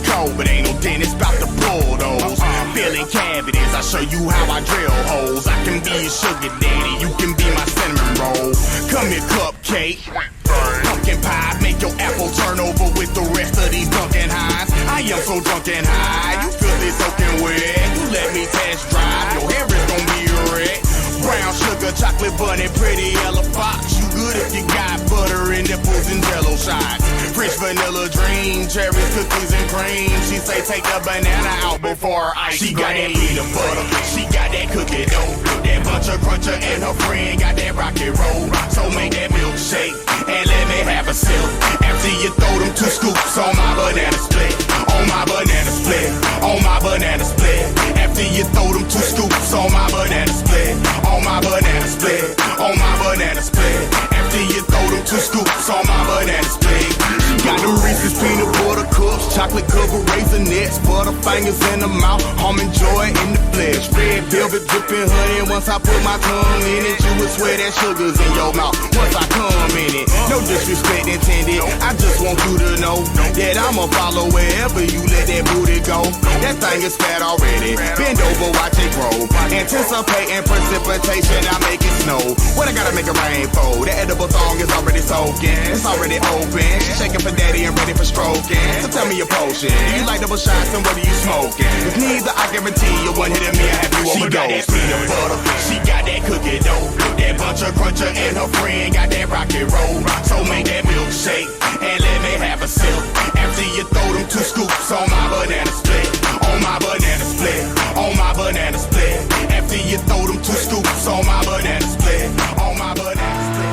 cold, but ain't no dentist bout to bulldoze. Filling cavities, I show you how I drill holes. I can be your sugar daddy, you can be my cinnamon roll. Come here, cupcake. Pumpkin pie, make your apple turn over with the rest of these Dunkin' Highs. I am so drunk and high, you feel this soaking wet. You let me test drive, your hair is gonna be red. Brown sugar, chocolate bunny, pretty yellow fox. You good if you got butter and nipples and jello shots. French vanilla dream, cherries, cookies and cream. She say take the banana out before her ice cream. She got that peanut butter, she got that cookie dough. That bunch of cruncher and her friend got that rocket roll. So make that milkshake and let me have a sip. After you throw them 2 scoops on my banana split. On my banana split, on my banana split. After you throw them 2 scoops on my banana split. On my banana split, on my banana split. After you throw them 2 scoops on my banana split. She got the Reese's peanut butter cups, chocolate covered raisinets, butterfingers in the mouth, almond joy in the flesh. Red velvet dripping honey, once I put my tongue in it, you would swear that sugar's in your mouth once I come in it. No disrespect intended, I just want you to know that I'ma follow wherever you let that booty go. That thing is fat already, bend over, watch it grow. Anticipating precipitation, I make it snow. What I gotta make a rain for? The edible thong is already soaking, it's already open. She shaking for daddy and ready for stroking. So tell me your potion, do you like double shots and what are you smoking? If neither, I guarantee you one hit of me and have you overdose. She got that peanut butter, she got that cookie dough. That bunch of cruncher and her friend got that rocket roll. So make that milkshake and let me have a sip. After you throw them 2 scoops on my banana split. On my banana split, on my banana split. After you throw them 2 scoops on my banana split. On my banana split.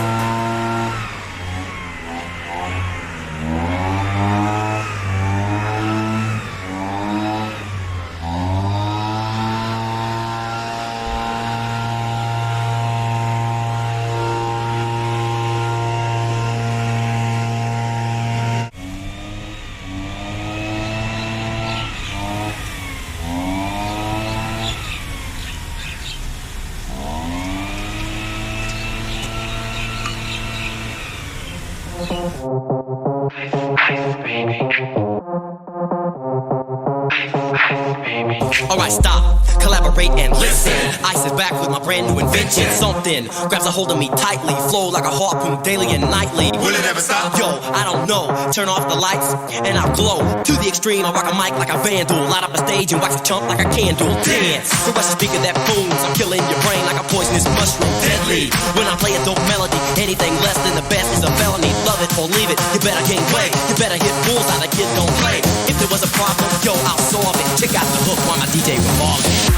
Alright, stop, collaborate and listen. Ice is back with my brand new invention. Something grabs a hold of me tightly, flow like a harpoon daily and nightly. Will it ever stop? Yo, I don't know. Turn off the lights and I'll glow. To the extreme, I rock a mic like a vandal. Light up a stage and wax a chump like a candle. Dance, rush a speaker that booms. I'm killing your brain like a poisonous mushroom. Deadly, when I play a dope melody. Anything less than the best is a felony. Love it or leave it, you better gain weight. You better hit bullseye, the kid don't play. If there was a problem, yo, I'll solve it. Check out the hook while my DJ revolves it.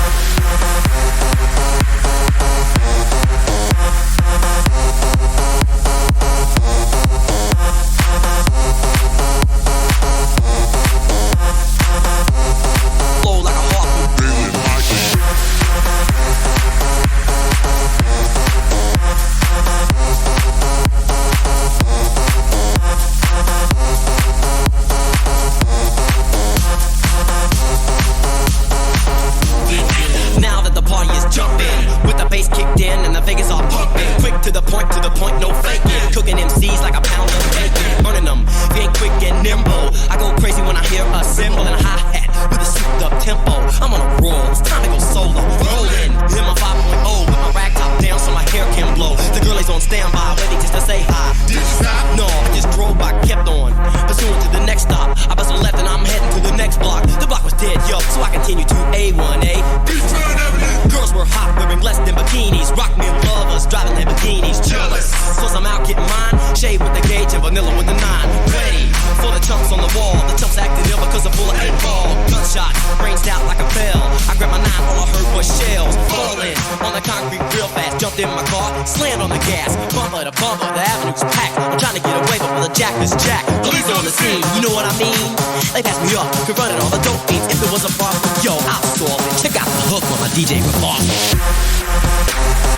Slammed on the gas, bumper to bumper, the avenue's packed. I'm trying to get away, but with a jack is jack. Police on the scene, you know what I mean? They pass me up, could run it all the dope fiends. If there was a problem, yo, I'll solve it. Check out the hook on my DJ revolves it.